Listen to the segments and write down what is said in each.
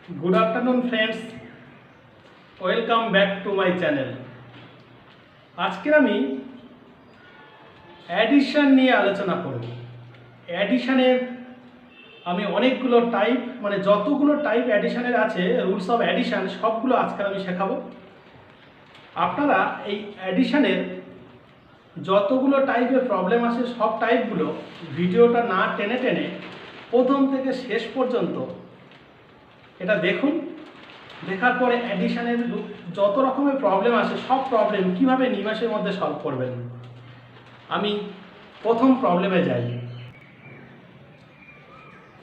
Good afternoon friends, welcome back to my channel. আজকে আমি addition নিয়ে আলোচনা করব। অ্যাডিশনের আমি অনেকগুলো টাইপ মানে যতগুলো টাইপ অ্যাডিশনের আছে রুলস অফ অ্যাডিশন সবগুলো আজকে আমি শেখাবো। আপনারা এই অ্যাডিশনের যতগুলো টাইপের প্রবলেম আছে সব টাইপগুলো ভিডিওটা না টেনে টেনে প্রথম থেকে শেষ পর্যন্ত এটা দেখুন। দেখার পরে অ্যাডিশনের যত রকমের প্রবলেম আছে সব প্রবলেম কিভাবে নিমেষের মধ্যে সলভ করবেন। আমি প্রথম প্রবলেমে যাই।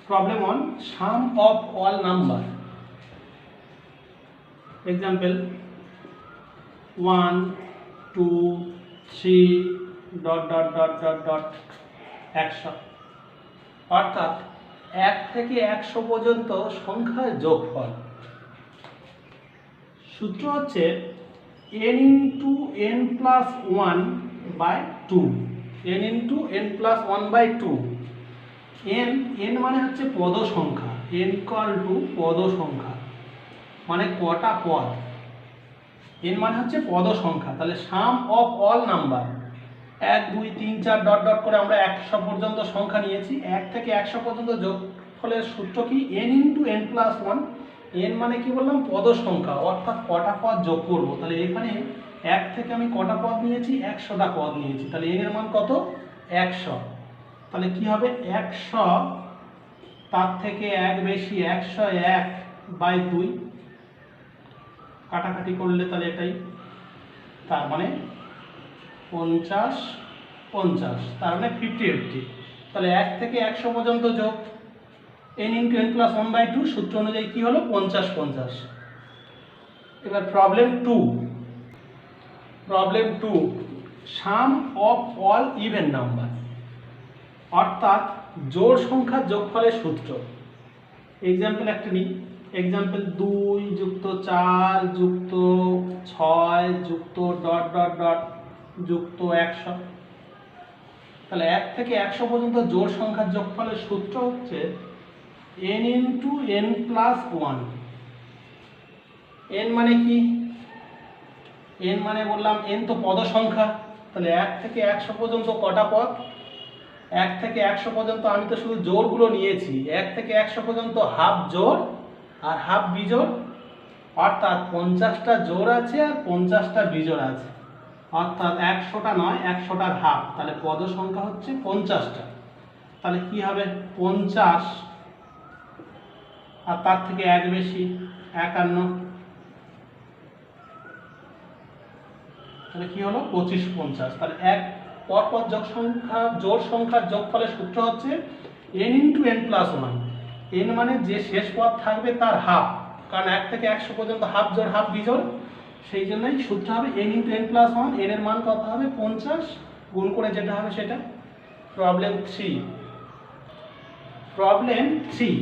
Problem 1, some of all number. Example 1 2 3 dot dot dot dot dot 100, অর্থাৎ 1 থেকে 100 পর্যন্ত সংখ্যার যোগফল। সূত্র হচ্ছে n into n plus 1/2, n into n plus 1/2। n মানে হচ্ছে পদ সংখ্যা, n ইকুয়াল টু পদ সংখ্যা মানে কটা পদ। n মানে হচ্ছে পদ সংখ্যা। তাহলে sum of all number 1 2 3 4 dot dot করে আমরা 100 পর্যন্ত সংখ্যা নিয়েছি। 1 থেকে 100 পর্যন্ত যোগফলের সূত্র কি n into n plus 1। n মানে কি বললাম পদ সংখ্যা, অর্থাৎ কটা পদ যোগ করব। তাহলে এখানে 1 থেকে আমি কটা পদ নিয়েছি 100টা পদ নিয়েছি। তাহলে n এর মান কত 100। তাহলে কি হবে 100 তার থেকে 1 বেশি 101/2, কাটাকাটি করলে তাহলে এটাই, তার মানে 50 50, তার মানে 50-50। তাহলে 1 থেকে 100 পর্যন্ত যোগ n ইন্টু n প্লাস 1/2 সূত্র অনুযায়ী কি হলো 50 50। এবার problem 2, some of all even number, অর্থাৎ জোড় সংখ্যার যোগফলের সূত্র। এক্সাম্পল একটা নিই। এক্সাম্পল 2 যুক্ত 4 যুক্ত 6 যুক্ত ডট ডট ডট যুক্ত 100। তাহলে 1 থেকে 100 পর্যন্ত জোড় সংখ্যার যোগফলের সূত্র হচ্ছে n into n plus 1। n মানে কি? n মানে বললাম n তো পদ সংখ্যা। তাহলে 1 থেকে 100 পর্যন্ত কটা পদ? 1 থেকে 100 পর্যন্ত আমি তো শুধু জোড়গুলো নিয়েছি। 1 থেকে 100 পর্যন্ত হাফ জোড় আর হাফ বিজোড়, অর্থাৎ 50টা জোড় আছে আর 50টা বিজোড় আছে, অর্থাৎ 100টা নয় 100টার হাফ। তাহলে পদ সংখ্যা হচ্ছে 50টা। তাহলে কি হবে 50 আর তার থেকে 1 বেশি 51, তাহলে কি হলো 25 50। তাহলে এক পরপর জোড় সংখ্যার যোগফলের সূত্র হচ্ছে n into n plus 1। n মানে যে শেষ পদ থাকবে তার হাফ, কারণ 1 থেকে 100 পর্যন্ত হাফ জোড় হাফ বিজোড়, সেই জন্যই সূত্র হবে n into n plus 1। n এর মান কত হবে 50, গুণ করে যেটা হবে সেটা। প্রবলেম 3,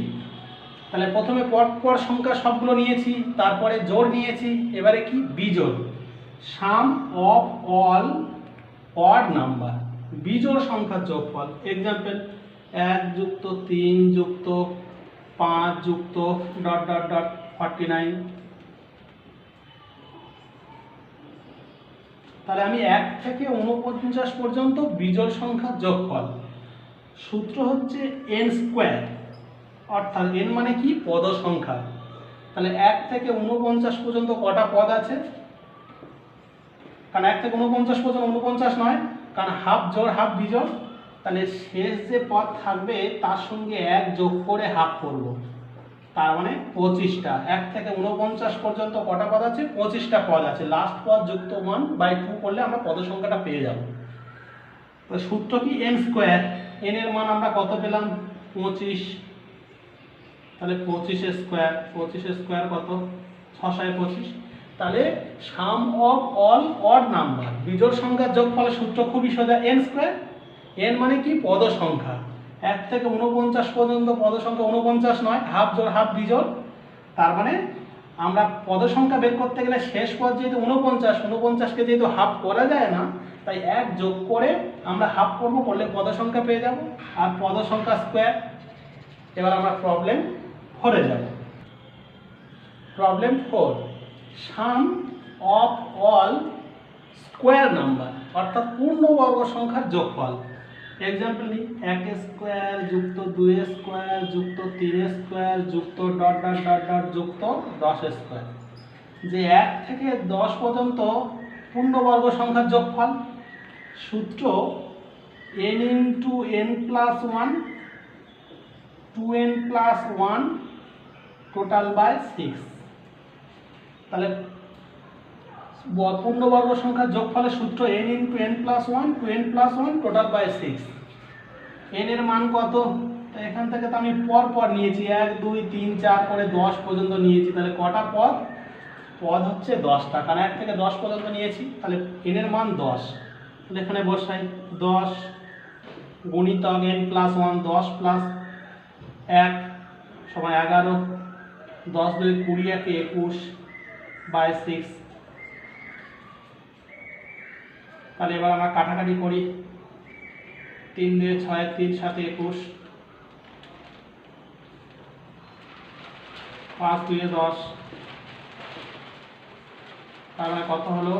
তাহলে প্রথমে পরপর সংখ্যা সবগুলো নিয়েছি, তারপরে জোড় নিয়েছি, এবারে কি বিজোড়। সাম অফ অল অড নাম্বার, বিজোড় সংখ্যার যোগফল। এক্সাম্পল 1 যুক্ত 3 যুক্ত 5 যুক্ত ডট ডট ডট 49। তাহলে আমি 1 থেকে 49 পর্যন্ত বিজোড় সংখ্যার যোগফল। সূত্র হচ্ছে n স্কোয়ার, অর্থাৎ n মানে কি পদ সংখ্যা। তাহলে 1 থেকে 49 পর্যন্ত কটা পদ আছে? কারণ 1 থেকে 49 পর্যন্ত 49 নয়, কারণ হাফ জোড় হাফ বিজোড়। তাহলে শেষ যে পদ থাকবে তার সঙ্গে 1 যোগ করে হাফ করব, তার মানে 25টা। 1 থেকে 49 পর্যন্ত কটা পদ আছে 25টা পদ আছে। লাস্ট পদ যুক্ত 1/2 করলে আমরা পদ সংখ্যাটা পেয়ে যাব। তো সূত্র কি n স্কোয়ার। n এর মান আমরা কত পেলাম 25। তাহলে 25 স্কোয়ার কত 6 25। তাহলে sum of all odd number, বিজোড় সংখ্যার যোগফলের সূত্র খুবই সোজা n স্কোয়ার। n মানে কি পদ সংখ্যা। 1 থেকে 49 পর্যন্ত পদ সংখ্যা 49 নয়, হাফ জোড় হাফ বিজোড়। তার মানে আমরা পদ সংখ্যা বের করতে গেলে শেষ পদ যেহেতু 49কে যেহেতু হাফ করা যায় না, তাই 1 যোগ করে আমরা হাফ করলে পদ সংখ্যা পেয়ে যাব, আর পদ সংখ্যা স্কোয়ার। এবার আমরা প্রবলেম 4-এ যাব। Problem 4, some of all square number, অর্থাৎ পূর্ণবর্গ সংখ্যার যোগফল। এক্সাম্পল নিই, 1 স্কোয়ার যুক্ত 2 স্কোয়ার যুক্ত 3 স্কোয়ার যুক্ত ডট ডট ডট ডট যুক্ত 10 স্কোয়ার। যে 1 থেকে 10 পর্যন্ত পূর্ণবর্গ সংখ্যার যোগফল, সূত্র n into n plus 1 2n plus 1 total by 6। তাহলে পূর্ণবর্গ সংখ্যার যোগফলের সূত্র n into n plus 1 2n plus 1 total by 6। n এর মান কত? এখান থেকে তো আমি পর পর নিয়েছি, 1 2 3 4 করে 10 পর্যন্ত নিয়েছি। তাহলে কটা পদ? পদ হচ্ছে 10টা, কারণ 1 থেকে 10 পর্যন্ত নিয়েছি। তাহলে n এর মান 10। তাহলে এখানে বসাই 10 গুণিতক n প্লাস 1, 10 প্লাস 1 সমান 11, 10 2 20 1 21 বাই 6। তাহলে এবার আমরা কাটাকাটি করি, 3 2 6 3 7 21, 5 2 10, তার মানে কত হলো?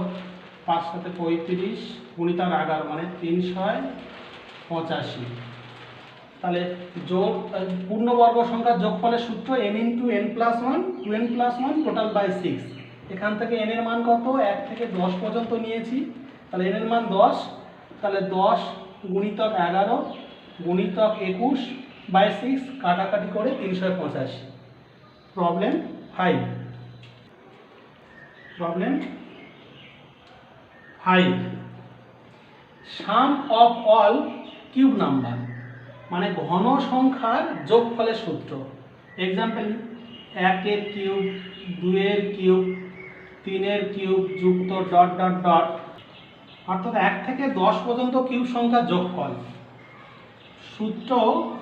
5 7 35 গুণিতক 11 মানে 385। তাহলে যোগ পূর্ণবর্গ সংখ্যার যোগফলের সূত্র n into n plus 1 2n plus 1 total by 6। এখান থেকে n এর মান কত? 1 থেকে 10 পর্যন্ত নিয়েছি, তাহলে n এর মান 10। তাহলে 10 গুণিতক 11 গুণিতক 21 বাই 6 কাটাকাটি করে 385। Problem 5, problem 5, some of all cube number, মানে ঘন সংখ্যার যোগফলের সূত্র। এক্সাম্পল 1 এর কিউব 2 এর কিউব 3 এর কিউব যুক্ত ডট ডট ডট, অর্থাৎ 1 থেকে 10 পর্যন্ত কিউব সংখ্যার যোগফল। সূত্র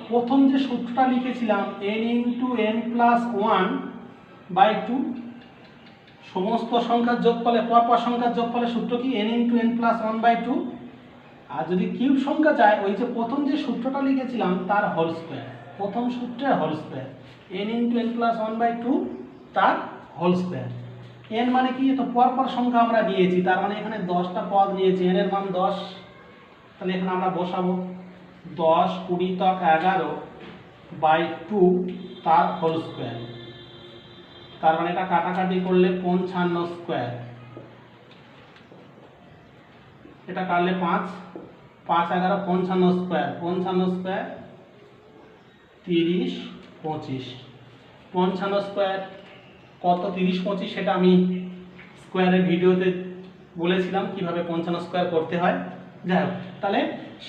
প্রথম যে সূত্রটা লিখেছিলাম n into n plus 1 by 2, সমস্ত সংখ্যার যোগফলে পরপর সংখ্যার যোগফলের সূত্র কি? n into n plus 1 by 2। আর যদি কিউব সংখ্যা চায়, ওই যে প্রথম যে সূত্রটা লিখেছিলাম তার হোল স্কোয়ার, প্রথম সূত্রের whole square, n into n plus 1 by 2 তার হোল স্কোয়ার। n মানে কি? তো পরপর সংখ্যা আমরা নিয়েছি, তার মানে এখানে 10টা পদ নিয়েছি, n এর মান 10। তাহলে এখানে আমরা বসাবো 10 গুণিতক 11 বাই 2 তার হোল স্কোয়ার। তার মানে এটা কাটাকাটি করলে 55 স্কোয়ার, এটা কাটলে 5 5 11 55 স্কোয়ার, 55 স্কোয়ার 30 25, 55 স্কোয়ার কত? 30 25, সেটা আমি স্কোয়ারের ভিডিওতে বলেছিলাম কিভাবে 55 স্কোয়ার করতে হয়। যাই হোক, তাহলে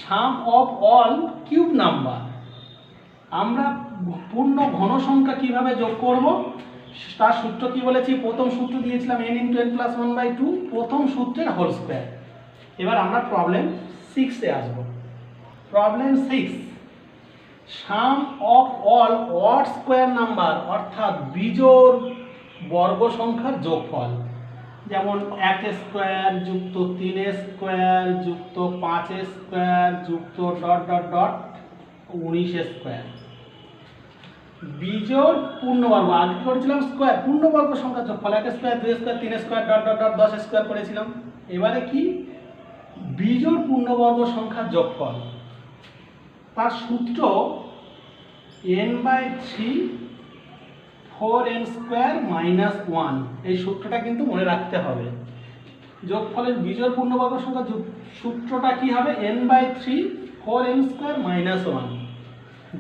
sum of all cube number, আমরা পূর্ণ ঘন সংখ্যা কিভাবে যোগ করব তার সূত্র কি বলেছি? প্রথম সূত্র দিয়েছিলাম n into n plus 1 by 2, প্রথম সূত্রের হোল স্কোয়ার। এবার আমরা প্রবলেম 6 এ আসবো। Problem 6, some of all odd square number, অর্থাৎ বিজোড় বর্গ সংখ্যার যোগফল। যেমন 1 স্কোয়ার যুক্ত 3 স্কোয়ার যুক্ত 5 স্কোয়ার যুক্ত ডট ডট ডট 19 স্কোয়ার। বিজোড় পূর্ণবর্গ, আগে কি করেছিলাম? স্কোয়ার, পূর্ণবর্গ সংখ্যার যোগফল। 1 square 2 square 3 square dot dot dot 10 square করেছিলাম। এবারে কি? বিজোড় পূর্ণবর্গ সংখ্যার যোগফল। তার সূত্র n by 3 4n square minus 1। এই সূত্রটা কিন্তু মনে রাখতে হবে। যোগফলের বিজোড় পূর্ণবর্গ সংখ্যার সূত্রটা কি হবে? n by 3 4n square minus 1।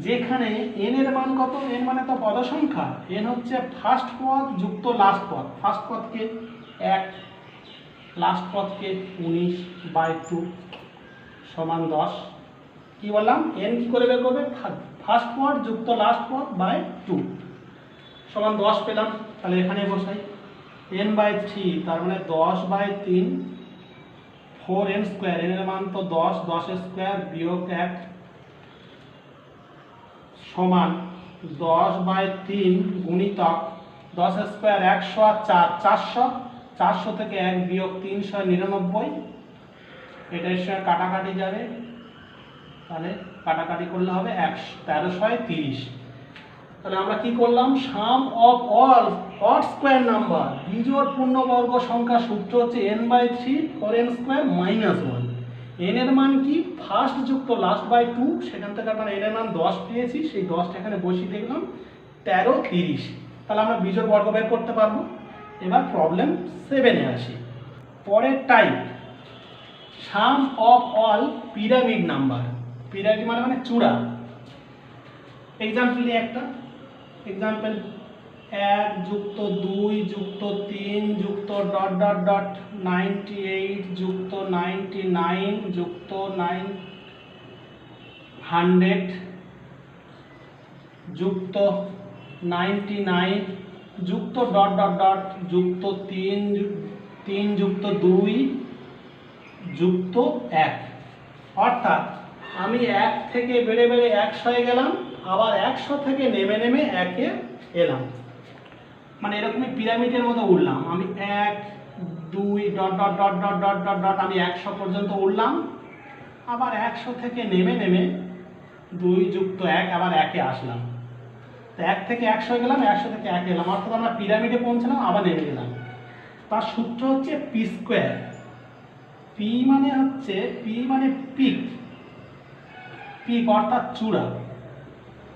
যেখানে n এর মান কত? n মানে তো পদ সংখ্যা, n হচ্ছে ফার্স্ট পদ যুক্ত লাস্ট পদ। ফার্স্ট পদকে 1, লাস্ট পদকে 19 বাই 2 সমান 10। কি বললাম? n কি করে বের করবে? ফার্স্ট পদ যুক্ত লাস্ট পদ বাই 2 সমান 10 পেলাম। তাহলে এখানে বসাই n বাই 3, তার মানে 10 বাই 3 4n স্কোয়ার, n এর মান তো 10, 10 স্কোয়ার বিয়োগ 1 সমান 10 বাই 3 গুণিতক 10 স্কোয়ার 100 আর 4 400, 400 থেকে 1 বিয়োগ 399, এটার সঙ্গে কাটাকাটি যাবে, তাহলে কাটাকাটি করলে হবে 1330। তাহলে আমরা কি করলাম, sum of all odd square number, বিজোড় পূর্ণবর্গ সংখ্যা সূত্র হচ্ছে n/3 4n² -1। n এর মান কি, ফার্স্ট যুক্ত লাস্ট বাই 2, সেখান থেকে আমরা n এর মান 10 পেয়েছি, সেই 10টা এখানে বসিয়ে দেখলাম 13 30। তাহলে আমরা বিজোড় বর্গ বের করতে পারবো। এবার প্রবলেম 7-এ আসি। পরের type, some of all pyramid number. Pyramid মানে চূড়া। এক্সাম্পল নিয়ে একটা, এক্সাম্পল 1 যুক্ত 2 যুক্ত 3 যুক্ত ডট ডট ডট 98 যুক্ত 99 যুক্ত 900 যুক্ত 99 যুক্ত ডট ডট ডট যুক্ত 3 যুক্ত 2 যুক্ত 1। অর্থাৎ আমি 1 থেকে বেড়ে বেড়ে 100-এ গেলাম, আবার 100 থেকে নেমে নেমে 1-এ এলাম, মানে এরকমই পিরামিডের মতো উঠলাম। আমি 1 2 dot dot dot dot dot dot dot আমি 100 পর্যন্ত উঠলাম, আবার 100 থেকে নেমে নেমে 2 যুক্ত 1 আবার 1-এ আসলাম। তো 1 থেকে 100 গেলাম, 100 থেকে 1 এলাম, অর্থাৎ আমরা পিরামিডে পৌঁছলাম, আবার নেমে গেলাম। তার সূত্র হচ্ছে পি স্কোয়ার। পি মানে হচ্ছে পিক, পিক অর্থাৎ চূড়া,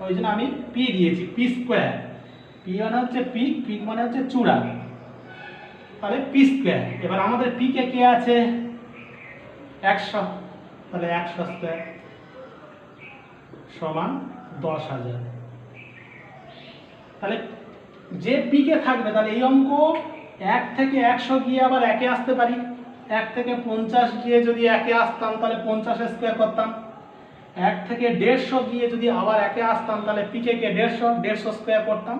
ওই জন্য আমি পি দিয়েছি, পি স্কোয়ার। পি মানে হচ্ছে পিক, পিক মানে হচ্ছে চূড়া, তাহলে পি স্কোয়ার। এবার আমাদের পিকে কে আছে, 100, তাহলে 100 স্কোয়ার সমান 10,000। তাহলে যে পিকে থাকবে, তাহলে এই অঙ্ক 1 থেকে 100 গিয়ে আবার 1-এ আসতে পারি। 1 থেকে 50 গিয়ে যদি 1-এ আসতাম তাহলে 50 স্কোয়ার করতাম। 1 থেকে 150 গিয়ে যদি আবার 1-এ আসতাম তাহলে পিকে কে 150 স্কোয়ার করতাম।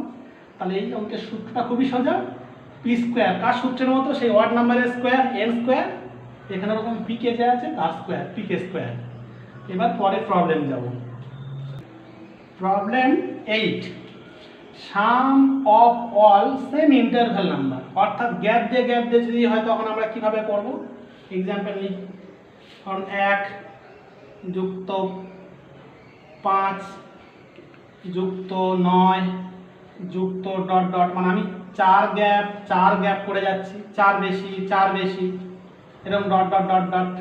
তাহলে এই অঙ্কের সূত্রটা খুবই সোজা, পি স্কোয়ার। কার সূত্রের মতো, সেই ওয়ার্ড নাম্বারের স্কোয়ার, এন স্কোয়ার, এখানে ওরকম পিকে যে আছে তার স্কোয়ার, পিকে স্কোয়ার। এবার পরের প্রবলেম যাব। Problem 8, some of all same interval number. অর্থাৎ গ্যাপ দিয়ে যদি হয় তখন আমরা কিভাবে করব। এক্সাম্পল নিই, কারণ 1 যুক্ত 5 যুক্ত 9 যুক্ত ডট ডট, মানে আমি 4 গ্যাপ করে যাচ্ছি, 4 বেশি এরকম ডট ডট ডট ডট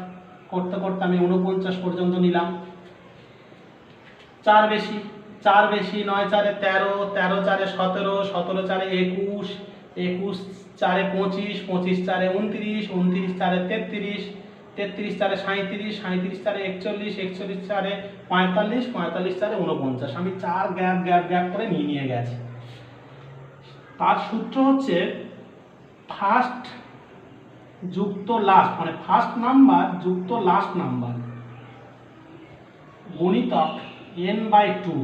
করতে করতে আমি 49 পর্যন্ত নিলাম। 4 বেশি 9 4 13, 13 4 17, 17 4 21, 21 4 25, 25 4 29, 29 4 33, 33 4 37, 37 4 41, 41 4 45, 45 4 49। আমি 4 গ্যাপ করে নিয়ে গেছি। তার সূত্র হচ্ছে ফার্স্ট যুক্ত লাস্ট, মানে ফার্স্ট নাম্বার যুক্ত লাস্ট নাম্বার গুণিতক n/2।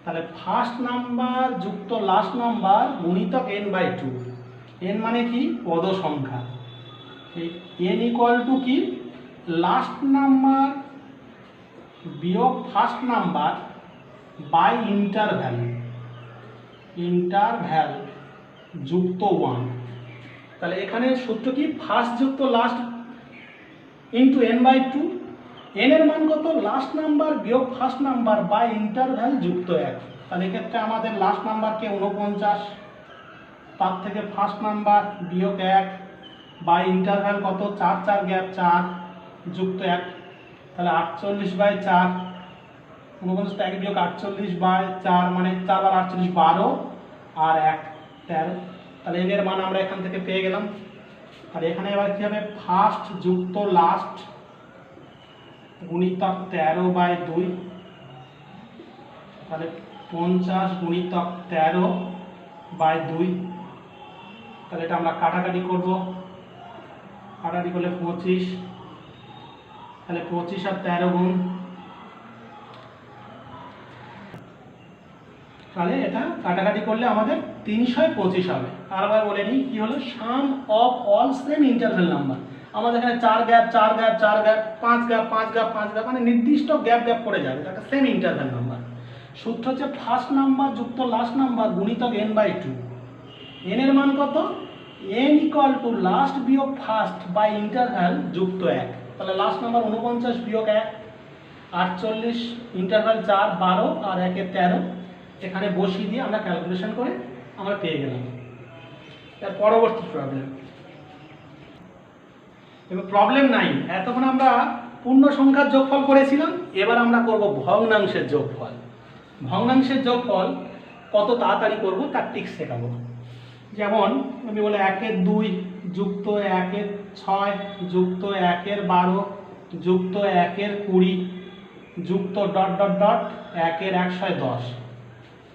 তাহলে ফার্স্ট নাম্বার যুক্ত লাস্ট নাম্বার গুণিতক n/2। n মানে কি, পদ সংখ্যা। n ইকুয়াল টু কি, লাস্ট নাম্বার বিয়োগ ফার্স্ট নাম্বার বাই ইন্টারভ্যাল যুক্ত 1। তাহলে এখানে সূত্র কি, ফার্স্ট যুক্ত লাস্ট ইন্টু n/2। n এর মান কত, লাস্ট নাম্বার বিয়োগ ফার্স্ট নাম্বার বাই ইন্টারভ্যাল যুক্ত 1। তাহলে এক্ষেত্রে আমাদের লাস্ট নাম্বারকে 49, তার থেকে ফার্স্ট নাম্বার বিয়োগ 1 বাই ইন্টারভ্যাল কত, 4 4 গ্যাপ 4 যুক্ত 1। তাহলে 48/4, 49 থেকে 1 বিয়োগ 48/4 মানে 4 বার 48 12 আর 1 13। তাহলে n এর মান আমরা এখান থেকে পেয়ে গেলাম। আর এখানে এবার কি হবে, ফার্স্ট যুক্ত লাস্ট গুণিতক 13/2। তাহলে 50 গুণিতক 13/2। তাহলে এটা আমরা কাটাকাটি করব, কাটাকাটি করলে 25, তাহলে 25 আর 13 গুণ, তাহলে এটা কাটাকাটি করলে আমাদের 325 হবে। আরেকবার বলে নিই কি হলো, sum of all same interval number. আমাদের এখানে 4 গ্যাপ 5 গ্যাপ, মানে নির্দিষ্ট গ্যাপ করে যাবে, এটা সেম ইন্টারভ্যাল নাম্বার। সূত্র হচ্ছে ফার্স্ট নাম্বার যুক্ত লাস্ট নাম্বার গুণিতক n/2। n এর মান কত, n ইকুয়াল টু লাস্ট বিয়োগ ফার্স্ট বাই ইন্টারভ্যাল যুক্ত 1। তাহলে লাস্ট নাম্বার 49 বিয়োগ 1 48, ইন্টারভ্যাল 4 12 আর 1 13। এখানে বসিয়ে দিয়ে আমরা ক্যালকুলেশন করে আমরা পেয়ে গেলাম। তার পরবর্তী প্রবলেম, এবার প্রবলেম 9। এতক্ষণ আমরা পূর্ণ সংখ্যার যোগফল করেছিলাম, এবার আমরা করব ভগ্নাংশের যোগফল। ভগ্নাংশের যোগফল কত তাড়াতাড়ি করব তার টিক্স শেখাবো। যেমন আমি বলে 1-এর 2 যুক্ত 1-এর 6 যুক্ত 1-এর 12 যুক্ত 1-এর 20 যুক্ত ডট ডট ডট 1-এর 110,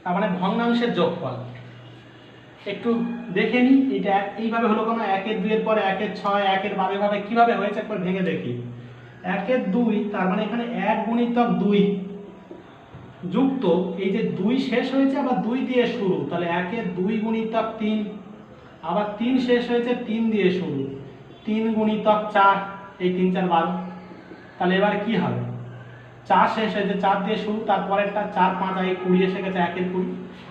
তার মানে ভগ্নাংশের যোগফল। একটু দেখে নিই এটা এইভাবে হলো কেন, 1-এর 2 এর পরে 1-এর 6 1-এর 12 এভাবে কীভাবে হয়েছে একবার ভেঙে দেখি। 1-এর 2 তার মানে এখানে 1 গুণিতক 2 যুক্ত এই যে 2 শেষ হয়েছে আবার 2 দিয়ে শুরু, তাহলে 1-এর 2 গুণিতক 3 আবার 3 শেষ হয়েছে 3 দিয়ে শুরু, 3 গুণিতক 4 এই 3 4 12। তাহলে এবার কি হবে, 4 শেষ হয়েছে 4 দিয়ে শুরু, তারপরেরটা 4 5 এই 20 এসে গেছে 1-এর 20।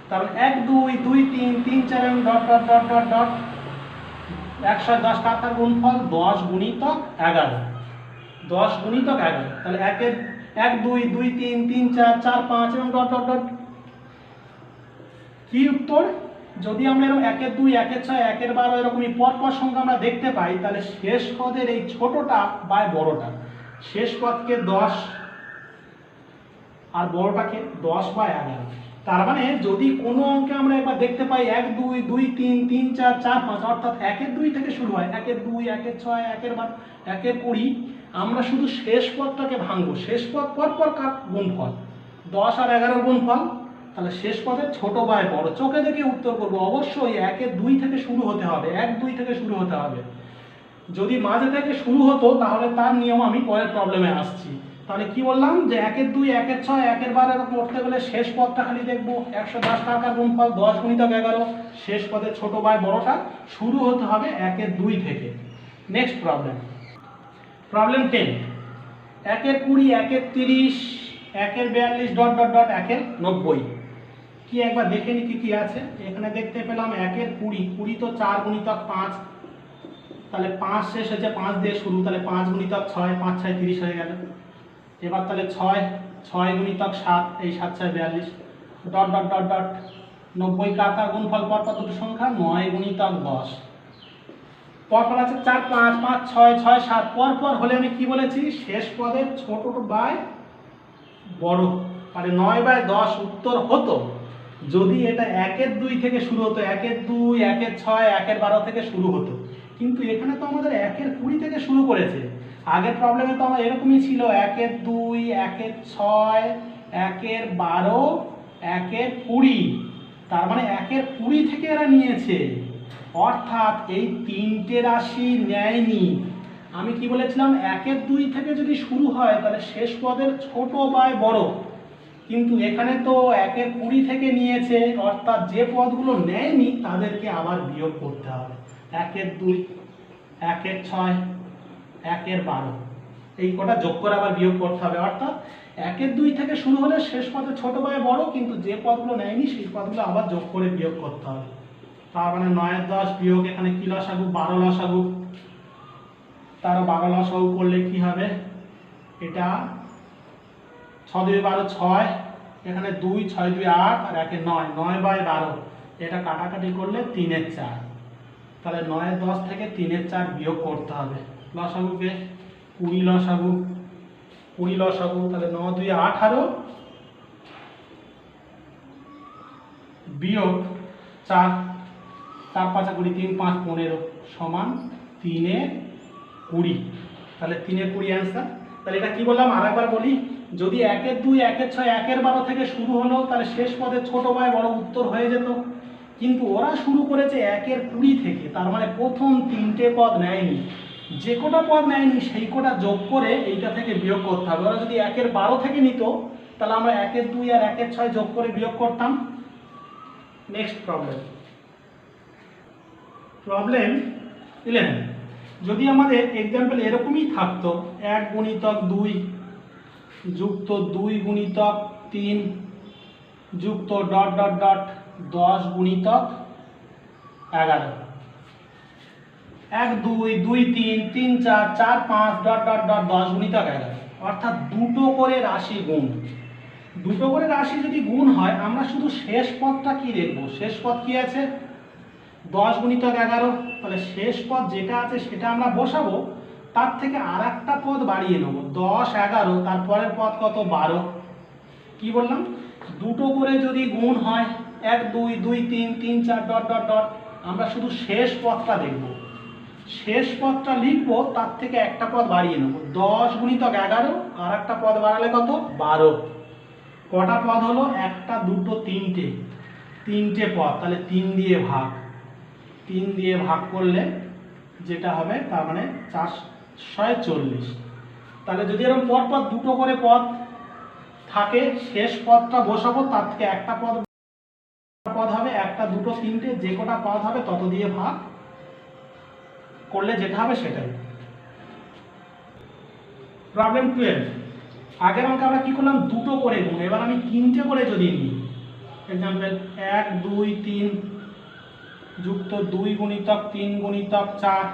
তাহলে 1 2 2 3 3 4 dot dot dot dot dot 110 টাকার গুণফল 10 গুণিতক 11, 10 গুণিতক 11। তাহলে 1-এর 1 2 2 3 3 4 4 5 এবং ডট ডট ডট। কি উত্তর, যদি আমরা এরকম 1-এর 2 1-এর 6 1-এর 12 এরকমই পরপর সংখ্যা আমরা দেখতে পাই, তাহলে শেষ পদের এই ছোটটা বাই বড়টা, শেষ পদকে 10 আর বড়টাকে 10/11। তার মানে যদি কোনো অঙ্কে আমরা একবার দেখতে পাই 1 2 2 3 3 4 4 5 অর্থাৎ 1-এর 2 থেকে শুরু হয়, 1-এর 2 1-এর 6 1-এর 12 1-এর 20, আমরা শুধু শেষ পদটাকে ভাঙবো, শেষ পদ পরপর কার গুণফল 10 আর 11 গুণফল, তাহলে শেষ পদের ছোট বাই বড় চোখে দেখে উত্তর করবো। অবশ্যই 1-এর 2 থেকে শুরু হতে হবে, 1 2 থেকে শুরু হতে হবে। যদি মাঝে থেকে শুরু হতো তাহলে তার নিয়ম আমি পরের প্রবলেমে আসছি। তাহলে কি বললাম যে 1-এর 2 1-এর 6 1-এর 12 এরকম করতে গেলে শেষ পদটা খালি দেখবো 110 টাকার গুণফল 10 গুণিতক 11, শেষ পদের ছোট বাই বড়টা শুরু হতে হবে 1-এর 2 থেকে। Next problem, problem 10। 1-এর 20 1-এর 30 1-এর 42 ডট ডট ডট 1-এর 90। কি একবার দেখে নি কি কি আছে। এখানে দেখতে পেলাম 1-এর 20 20 তো 4 গুণিতক 5, তাহলে 5 শেষ হয়েছে 5 দিয়ে শুরু, তাহলে 5 গুণিতক 6 5 6 30 হয়ে গেল। এবার তাহলে 6 6 গুণিতক 7 এই 7 6 42 ডট ডট ডট ডট 90 কাকার গুণফল পরপর দুটো সংখ্যা 9 গুণিতক 10। পরপর আছে 4 5 5 6 6 7 পরপর হলে আমি কি বলেছি, শেষ পদের ছোট বাই বড়, মানে 9/10 উত্তর হতো যদি এটা 1-এর 2 থেকে শুরু হতো, 1-এর 2 1-এর 6 1-এর 12 থেকে শুরু হতো। কিন্তু এখানে তো আমাদের 1-এর 20 থেকে শুরু করেছে। আগের প্রবলেমে তো আমার এরকমই ছিল 1-এর 2 1-এর 6 1-এর 12 1-এর 20, তার মানে 1-এর 20 থেকে এরা নিয়েছে, অর্থাৎ এই তিনটে রাশি নেয়নি। আমি কি বলেছিলাম, 1-এর 2 থেকে যদি শুরু হয় তাহলে শেষ পদের ছোট বাই বড়, কিন্তু এখানে তো 1-এর 20 থেকে নিয়েছে, অর্থাৎ যে পদগুলো নেয়নি তাদেরকে আবার বিয়োগ করতে হবে। 1-এর 2 1-এর 6 1-এর 12 এই কটা যোগ করে আবার বিয়োগ করতে হবে, অর্থাৎ 1-এর 2 থেকে শুরু হলে শেষ পদে ছোট বাই বড়, কিন্তু যে পদগুলো নেয়নি সেই পদগুলো আবার যোগ করে বিয়োগ করতে হবে। তার মানে 9-এর 10 বিয়োগ এখানে কি লসাগু 12 লসাগু, তার 12 লসাগু করলে কি হবে, এটা 6 2 12 6, এখানে 2 6 2 8 আর 1 9 9/12, এটা কাটাকাটি করলে 3-এর 4, তাহলে 9-এর 10 থেকে 3-এর 4 বিয়োগ করতে হবে। লসাগুকে 20 লসাগু 20 লসাগু, তাহলে 9 2 18 বিয়োগ 4 4 5 20 3 5 15 সমান 3-এর 20, তাহলে 3-এর 20 অ্যান্সার। তাহলে এটা কি বললাম আরেকবার বলি, যদি 1-এর 2 1-এর 6 1-এর 12 থেকে শুরু হলো তাহলে শেষ পদের ছোট বাই বড় উত্তর হয়ে যেত, কিন্তু ওরা শুরু করেছে 1-এর 20 থেকে, তার মানে প্রথম তিনটে পদ নেয়নি, যে কোটা পদ নেয়নি সেই কোটা যোগ করে এইটা থেকে বিয়োগ করতে হবে। ওরা যদি 1-এর 12 থেকে নিত তাহলে আমরা 1-এর 2 আর 1-এর 6 যোগ করে বিয়োগ করতাম। Next problem, problem 11। যদি আমাদের এক্সাম্পল এরকমই থাকতো 1 গুণিতক 2 যুক্ত 2 গুণিতক 3 যুক্ত ডট ডট ডট 10 গুণিতক 11, 1 2 2 3 3 4 4 5 ডট ডট ডট 10 গুণিতক 11, অর্থাৎ দুটো করে রাশি গুণ। দুটো করে রাশি যদি গুণ হয় আমরা শুধু শেষ পদটা কি দেখব, শেষ পদ কি আছে 10 গুণিতক 11, তাহলে শেষ পদ যেটা আছে সেটা আমরা বসাবো, তার থেকে আর একটা পদ বাড়িয়ে নেব 10 11, তারপরের পদ কত 12। কি বললাম, দুটো করে যদি গুণ হয় 1 2 2 3 3 4 ডট ডট ডট, আমরা শুধু শেষ পদটা দেখব, শেষ পদটা লিখবো, তার থেকে একটা পদ বাড়িয়ে নেব 10 গুণিতক 11, আর একটা পদ বাড়ালে কত 12। কটা পদ হলো, একটা দুটো তিনটে পদ, তাহলে 3 দিয়ে ভাগ, 3 দিয়ে ভাগ করলে যেটা হবে তার মানে 440। তাহলে যদি এরকম পর দুটো করে পদ থাকে, শেষ পদটা বসাবো, তার থেকে একটা পদ হবে, একটা দুটো তিনটে যে কটা পদ হবে তত দিয়ে ভাগ করলে যেটা হবে সেটাই। প্রবলেম 12, আগের অঙ্কে আমরা কি করলাম দুটো করে গুণ, এবার আমি তিনটে করে যদি নিই, এক্সাম্পল 1 2 3 যুক্ত 2 গুণিতক 3 গুণিতক 4,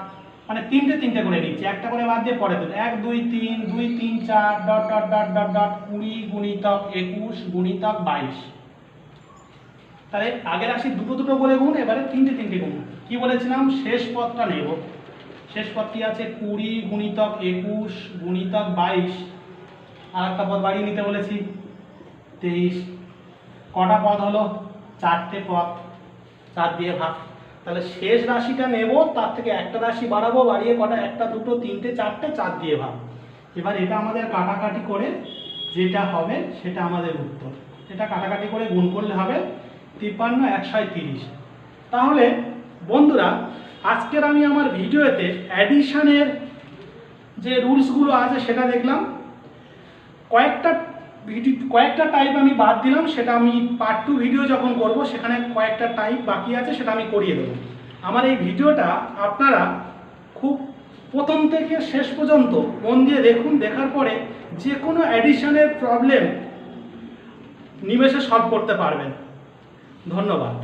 মানে তিনটে করে নিচ্ছি, একটা করে বাদ দিয়ে পরে দেবো 1 2 3 2 3 4 dot dot dot dot dot 20 গুণিতক 21 গুণিতক 22। তাহলে আগের রাশি দুটো করে গুণ, এবারে তিনটে গুণ। কি বলেছিলাম, শেষ পদটা নেব, শেষ পদ কি আছে 20 গুণিতক 21 গুণিতক 22, আর একটা পদ বাড়িয়ে নিতে বলেছি 23। কটা পদ হলো, 4টে পদ, 4 দিয়ে ভাগ। তাহলে শেষ রাশিটা নেব, তার থেকে একটা রাশি বাড়াবো, বাড়িয়ে কটা, একটা দুটো তিনটে চারটে, 4 দিয়ে ভাগ। এবার এটা আমাদের কাটাকাটি করে যেটা হবে সেটা আমাদের উত্তর। এটা কাটাকাটি করে গুণ করলে হবে 53 130। তাহলে বন্ধুরা, আজকের আমি আমার ভিডিওতে অ্যাডিশনের যে রুলসগুলো আছে সেটা দেখলাম, কয়েকটা টাইপ আমি বাদ দিলাম, সেটা আমি পার্ট 2 ভিডিও যখন করব সেখানে কয়েকটা টাইপ বাকি আছে সেটা আমি করিয়ে দেবো। আমার এই ভিডিওটা আপনারা খুব প্রথম থেকে শেষ পর্যন্ত মন দিয়ে দেখুন, দেখার পরে যে কোনো অ্যাডিশনের প্রবলেম নিমেষে সলভ করতে পারবেন। ধন্যবাদ।